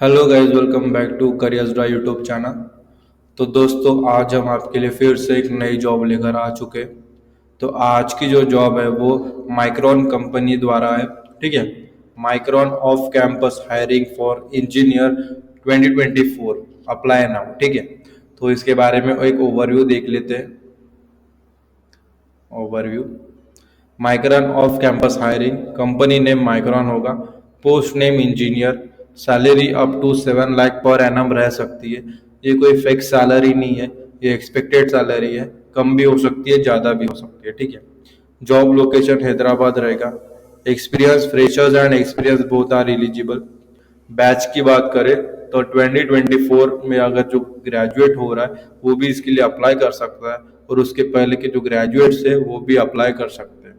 Hello guys, welcome back to careers dry YouTube channel. तो दोस्तों, आज हम आपके लिए फिर से एक नई जॉब लेकर आ चुके। तो आज की जो जॉब है वो माइक्रॉन कंपनी द्वारा है। ठीक है, micron off campus hiring for engineer 2024 apply now. ठीक है, तो इसके बारे में एक ओवरव्यू देख लेते हैं। Overview. Micron off campus hiring, company name Micron होगा, post name engineer, salary up to 7 lakh per annum रह सकती है। ये कोई फिक्स सैलरी नहीं है, ये एक्सपेक्टेड सैलरी है। कम भी हो सकती है, ज़्यादा भी हो सकती है। ठीक है, जॉब लोकेशन हैदराबाद रहेगा। Experience, freshers and experience both are eligible. Batch की बात करें तो 2024 में अगर जो ग्रेजुएट हो रहा है वो भी इसके लिए अप्लाई कर सकता है, और उसके पहले के जो ग्रेजुएट्स है वो भी अप्लाई कर सकते हैं।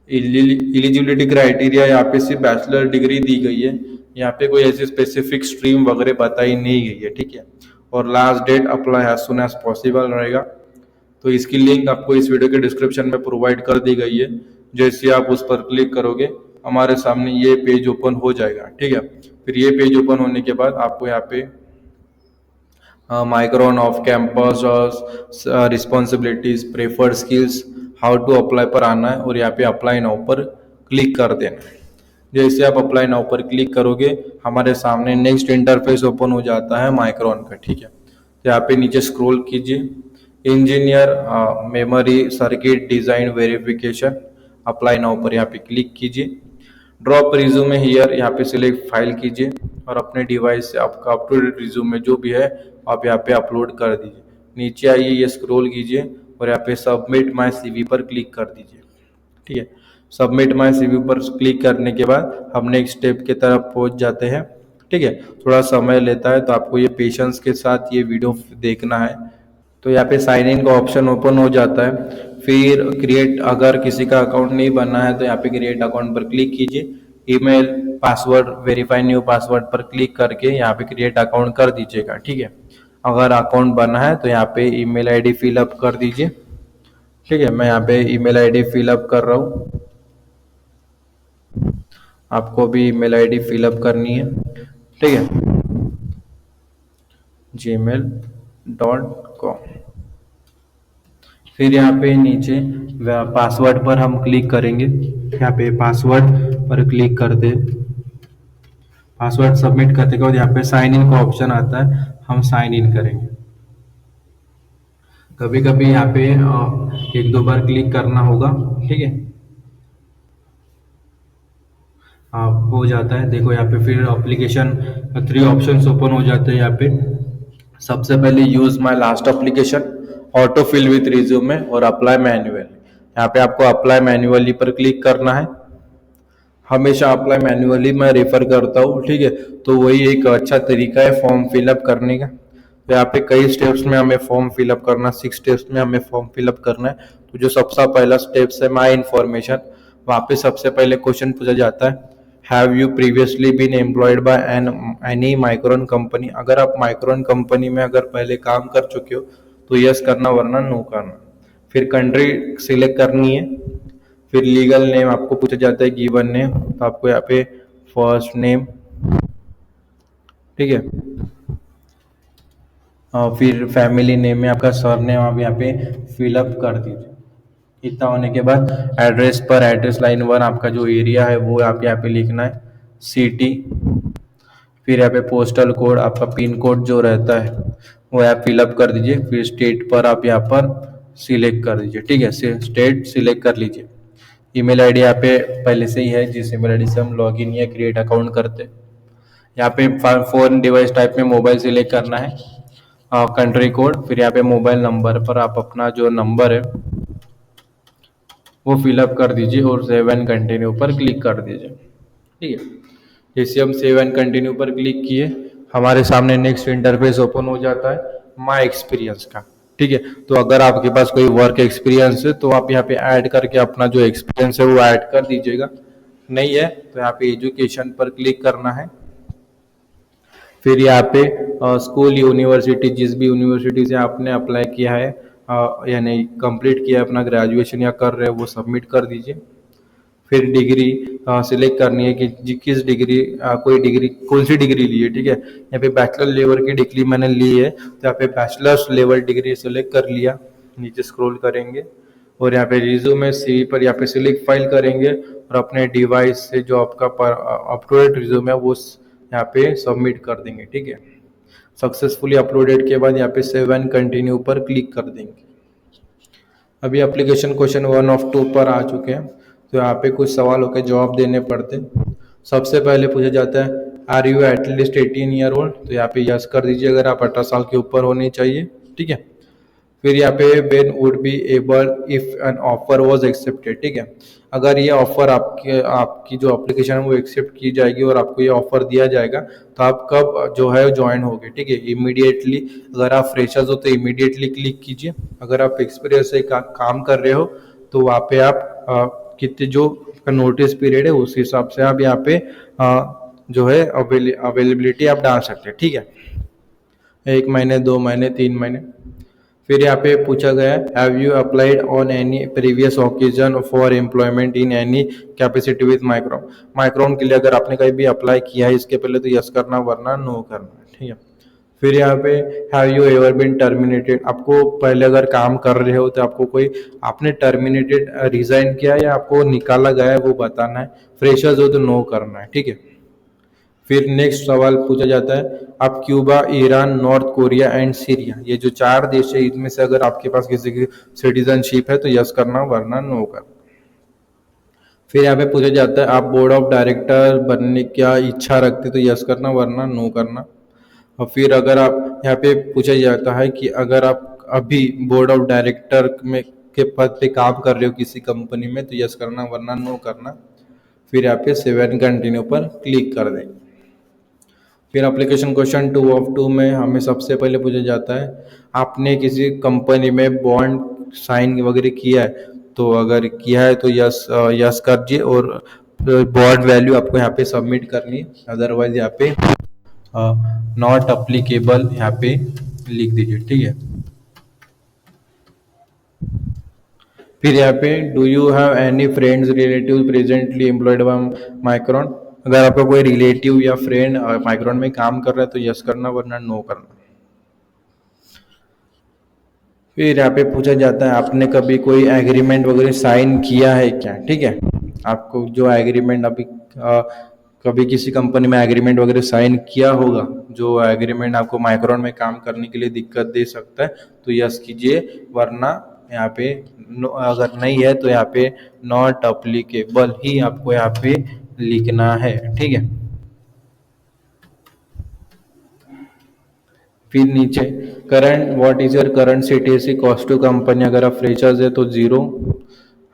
एलिजिबिलिटी क्राइटेरिया यहाँ पे सिर्फ बैचलर डिग्री दी गई है। यहाँ पे कोई ऐसी स्पेसिफिक स्ट्रीम वगैरह बताई नहीं गई है। ठीक है, और last date apply as soon as possible रहेगा। तो इसकी लिंक आपको इस वीडियो के डिस्क्रिप्शन में प्रोवाइड कर दी गई है। जैसे आप उस पर क्लिक करोगे हमारे सामने ये पेज ओपन हो जाएगा। ठीक है, फिर ये पेज ओपन होने के बाद आपको यहाँ पे माइक्रोन ऑफ कैंपस और responsibilities, preferred skills, how to apply पर आना है, और यहाँ पे अप्लाई नाउ पर क्लिक कर देना है। जैसे आप अप्लाई नाउ पर क्लिक करोगे हमारे सामने नेक्स्ट इंटरफेस ओपन हो जाता है माइक्रोन का। ठीक है, तो यहाँ पे नीचे स्क्रॉल कीजिए, engineer memory circuit design verification, apply now पर यहाँ पे क्लिक कीजिए। ड्रॉप रिज्यूमे हियर, यहाँ पे सिलेक्ट फाइल कीजिए और अपने डिवाइस से आपका अप टू डेट रिज्यूमे जो भी है आप यहाँ पे अपलोड कर दीजिए। नीचे आइए, ये स्क्रॉल कीजिए और यहाँ पे सबमिट माय सीवी पर क्लिक कर दीजिए। ठीक है, सबमिट माय सीवी पर क्लिक करने के बाद हम नेक्स्ट स्टेप की तरफ पहुंच जाते हैं। ठीक है, थोड़ा समय लेता है तो आपको ये पेशेंस के साथ ये वीडियो देखना है। तो यहाँ पे साइन इन का ऑप्शन ओपन हो जाता है। फिर क्रिएट, अगर किसी का अकाउंट नहीं बना है तो यहाँ पे क्रिएट अकाउंट पर क्लिक कीजिए। Email, password, verify new password पर क्लिक करके यहाँ पे क्रिएट अकाउंट कर दीजिएगा। ठीक है, अगर अकाउंट बना है तो यहाँ पे ईमेल आईडी फिलअप कर दीजिए। ठीक है, मैं यहाँ पे ईमेल आईडी फिलअप कर रहा हूँ। आपको भी ईमेल आईडी फिलअप करनी है। ठीक है, gmail.com। फिर यहाँ पे नीचे पासवर्ड पर हम क्लिक करेंगे। यहाँ पे पासवर्ड पर क्लिक करते, पासवर्ड सबमिट करते के बाद यहाँ पे साइन इन का ऑप्शन आता है, हम साइन इन करेंगे। कभी कभी यहाँ पे एक दो बार क्लिक करना होगा। ठीक है, हो जाता है। देखो यहाँ पे फिर एप्लीकेशन 3 ऑप्शंस ओपन हो जाते हैं। यहाँ पे सबसे पहले use my last application, auto fill with resume और अप्लाई मैन्युअली। यहाँ पे आपको अप्लाई मैन्युअली पर क्लिक करना है। हमेशा अप्लाई मैन्युअली मैं रेफर करता हूँ। ठीक है, तो वही एक अच्छा तरीका है फॉर्म फिलअप करने का। तो यहाँ पे कई स्टेप्स में हमें फॉर्म फिलअप करना, 6 स्टेप्स में हमें फॉर्म फिलअप करना है। तो जो सबसे पहला स्टेप्स है माई इन्फॉर्मेशन, वहाँ पे सबसे पहले क्वेश्चन पूछा जाता है, have you previously been employed by any Micron company. अगर आप माइक्रोन कंपनी में अगर पहले काम कर चुके हो तो यस करना, वरना नो करना। फिर कंट्री सिलेक्ट करनी है। फिर लीगल नेम आपको पूछा जाता है, गिवन नेम, तो आपको यहाँ पे फर्स्ट नेम। ठीक है, फिर फैमिली नेम में आपका सर नेम आप यहाँ पे फिलअप कर दीजिए। इतना होने के बाद एड्रेस पर एड्रेस लाइन 1 आपका जो एरिया है वो आप यहाँ पे लिखना है, सिटी। फिर यहाँ पे पोस्टल कोड, आपका पिन कोड जो रहता है वो आप फिलअप कर दीजिए। फिर स्टेट पर आप यहाँ पर सिलेक्ट कर दीजिए। ठीक है, स्टेट सिलेक्ट कर लीजिए। ईमेल आईडी यहाँ पे पहले से ही है, जिस ईमेल आईडी से हम लॉगिन या क्रिएट अकाउंट करते हैं। यहाँ पे फोन डिवाइस टाइप में मोबाइल सिलेक्ट करना है, कंट्री कोड। फिर यहाँ पे मोबाइल नंबर पर आप अपना जो नंबर है वो फिलअप कर दीजिए और सेव एंड कंटिन्यू पर क्लिक कर दीजिए। ठीक है, जैसे हम सेव एंड कंटिन्यू पर क्लिक किए हमारे सामने नेक्स्ट इंटरफेस ओपन हो जाता है माय एक्सपीरियंस का। ठीक है, तो अगर आपके पास कोई वर्क एक्सपीरियंस है तो आप यहाँ पे ऐड करके अपना जो एक्सपीरियंस है वो ऐड कर दीजिएगा। नहीं है तो यहाँ पे एजुकेशन पर क्लिक करना है। फिर यहाँ पे स्कूल, यूनिवर्सिटी, जिस भी यूनिवर्सिटी से आपने अप्लाई किया है यानी कंप्लीट किया है अपना ग्रेजुएशन या कर रहे हैं वो सबमिट कर दीजिए। फिर डिग्री सिलेक्ट करनी है कि किस डिग्री कोई डिग्री कौन सी डिग्री ली है, ठीक है। यहाँ पे बैचलर लेवल की डिग्री मैंने ली है, तो यहाँ पे बैचलर्स लेवल डिग्री सिलेक्ट कर लिया। नीचे स्क्रॉल करेंगे और यहाँ पे रिज्यूमे सी पर यहाँ पे सिलेक्ट फाइल करेंगे और अपने डिवाइस से जो आपका अप टू डेट रिज्यूम है वो यहाँ पे सबमिट कर देंगे, ठीक है। सक्सेसफुली अपलोडेड के बाद यहाँ पे सेव एंड कंटिन्यू पर क्लिक कर देंगे। अभी एप्लीकेशन क्वेश्चन 1 ऑफ 2 पर आ चुके हैं, तो यहाँ पे कुछ सवालों के जवाब देने पड़ते हैं। सबसे पहले पूछा जाता है are you at least 18 year old, तो यहाँ पे यस कर दीजिए अगर आप 18 साल के ऊपर होने चाहिए, ठीक है। फिर यहाँ पे when would be able if an offer was accepted, ठीक है। अगर ये ऑफर आपकी जो एप्लीकेशन है वो एक्सेप्ट की जाएगी और आपको ये ऑफर दिया जाएगा, तो आप कब जो है ज्वाइन होगे, ठीक है। इमीडिएटली, अगर आप फ्रेशर्स हो तो इमीडिएटली क्लिक कीजिए। अगर आप एक्सपीरियंस से काम कर रहे हो तो वहाँ पे आप कितने जो नोटिस पीरियड है उस हिसाब से आप यहाँ पे जो है अवेलेबिलिटी आप डाल सकते हैं, ठीक है। 1 महीने, 2 महीने, 3 महीने। फिर यहाँ पे पूछा गया है have you applied on any previous occasion for employment in any capacity with micron. Micron के लिए अगर आपने कहीं भी अप्लाई किया है इसके पहले तो यस करना, वरना नो करना, ठीक है। फिर यहाँ पे have you ever been terminated, आपको पहले अगर काम कर रहे हो तो आपको कोई आपने टर्मिनेटेड रिजाइन किया या आपको निकाला गया है वो बताना है। फ्रेशर्स हो तो नो करना है, ठीक है। फिर नेक्स्ट सवाल पूछा जाता है आप Cuba, Iran, north Korea and Syria, ये जो 4 देश है इनमें से अगर आपके पास किसी की सिटीजनशिप है तो यस करना, वरना नो करना। फिर यहाँ पे पूछा जाता है आप बोर्ड ऑफ डायरेक्टर बनने की इच्छा रखते तो यस करना, वरना नो करना। और फिर अगर आप यहाँ पे पूछा जाता है कि अगर आप अभी बोर्ड ऑफ डायरेक्टर में के पद पे काम कर रहे हो किसी कंपनी में तो यस करना, वरना नो करना। फिर यहाँ पे सेव एंड कंटिन्यू पर क्लिक कर देंगे। फिर एप्लीकेशन क्वेश्चन 2 ऑफ 2 में हमें सबसे पहले पूछा जाता है आपने किसी कंपनी में बॉन्ड साइन वगैरह किया है, तो अगर किया है तो यस करजिए और बॉन्ड वैल्यू आपको यहाँ पे सबमिट करनी है, अदरवाइज यहाँ पे नॉट अप्लीकेबल यहाँ पे लिख दीजिए, ठीक है। फिर यहाँ पे do you have any friends relative presently employed by micron, अगर आपका कोई रिलेटिव या फ्रेंड माइक्रोन में काम कर रहा है तो यस करना, वरना नो करना। फिर यहाँ पे पूछा जाता है आपने कभी कोई एग्रीमेंट वगैरह साइन किया है क्या, ठीक है। आपको जो एग्रीमेंट अभी कभी किसी कंपनी में एग्रीमेंट वगैरह साइन किया होगा जो एग्रीमेंट आपको माइक्रोन में काम करने के लिए दिक्कत दे सकता है तो यस कीजिए, वरना यहाँ पे अगर नहीं है तो यहाँ पे नॉट अप्लीकेबल ही आपको यहाँ पे लिखना है, ठीक है। फिर नीचे current what is your current CTC cost to company, अगर आप फ्रेशर्स है तो 0,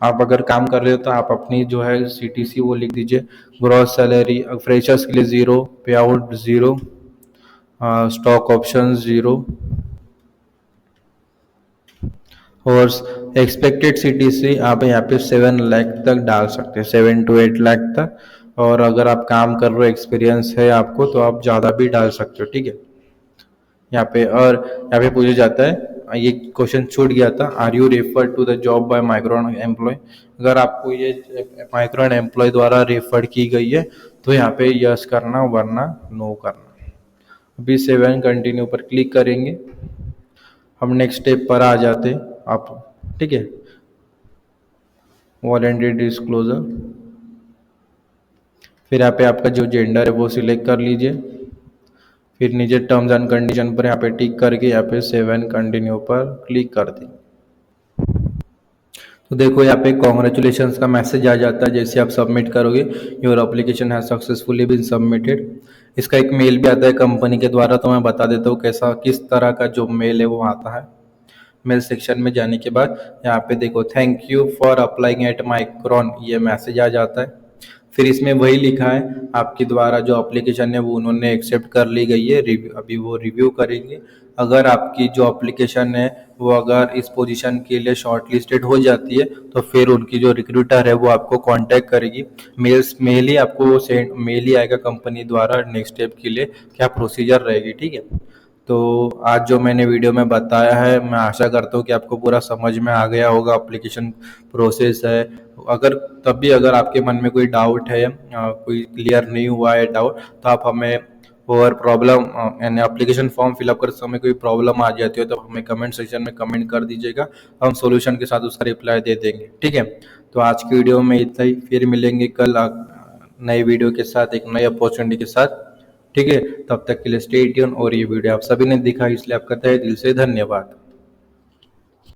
आप अगर काम कर रहे हो तो आप अपनी जो है सीटीसी वो लिख दीजिए। ग्रॉस सैलरी फ्रेशर्स के लिए 0, पे आउट 0, स्टॉक ऑप्शन 0 और एक्सपेक्टेड सीटीसी आप यहाँ पे 7 लाख तक डाल सकते हैं, 7 to 8 लाख तक। और अगर आप काम कर रहे हो एक्सपीरियंस है आपको तो आप ज़्यादा भी डाल सकते हो, ठीक है। यहाँ पे और यहाँ पे पूछा जाता है ये क्वेश्चन छूट गया था are you refer to the job by Micron employ, अगर आपको ये माइक्रोन एम्प्लॉय द्वारा रेफर की गई है तो यहाँ पे यस करना, वरना नो करना। अभी सेव एंड कंटिन्यू पर क्लिक करेंगे, हम नेक्स्ट स्टेप पर आ जाते आप, ठीक है। वॉलंटरी डिस्क्लोजर, फिर यहाँ पे आपका जो जेंडर है वो सिलेक्ट कर लीजिए। फिर नीचे टर्म्स एंड कंडीशन पर यहाँ पे टिक करके यहाँ पे सेव एंड कंटिन्यू पर क्लिक कर दें। तो देखो यहाँ पे कॉन्ग्रेचुलेशंस का मैसेज आ जाता है जैसे आप सबमिट करोगे, your application has successfully been submitted. इसका एक मेल भी आता है कंपनी के द्वारा, तो मैं बता देता हूँ कैसा किस तरह का जो मेल है वो आता है। मेल सेक्शन में जाने के बाद यहाँ पे देखो thank you for applying at Micron, ये मैसेज आ जाता है। फिर इसमें वही लिखा है आपके द्वारा जो एप्लीकेशन है वो उन्होंने एक्सेप्ट कर ली गई है, अभी वो रिव्यू करेंगे। अगर आपकी जो एप्लीकेशन है वो अगर इस पोजीशन के लिए शॉर्ट लिस्टेड हो जाती है तो फिर उनकी जो रिक्रूटर है वो आपको कांटेक्ट करेगी। मेल ही आपको सेंड मेल ही आएगा कंपनी द्वारा नेक्स्ट स्टेप के लिए क्या प्रोसीजर रहेगी, ठीक है। तो आज जो मैंने वीडियो में बताया है, मैं आशा करता हूँ कि आपको पूरा समझ में आ गया होगा एप्लीकेशन प्रोसेस है। अगर तब भी अगर आपके मन में कोई डाउट है, कोई क्लियर नहीं हुआ है डाउट, तो आप हमें और प्रॉब्लम यानी एप्लीकेशन फॉर्म फिलअप करते समय कोई प्रॉब्लम आ जाती है तो हमें कमेंट सेक्शन में कमेंट कर दीजिएगा, हम सॉल्यूशन के साथ उसका रिप्लाई दे देंगे। ठीक है, तो आज की वीडियो में इतना ही, फिर मिलेंगे कल नई वीडियो के साथ, एक नई अपॉर्चुनिटी के साथ। ठीक है, तब तक के लिए स्टे ट्यून। और ये वीडियो आप सभी ने दिखा इसलिए आपका तहे दिल से धन्यवाद।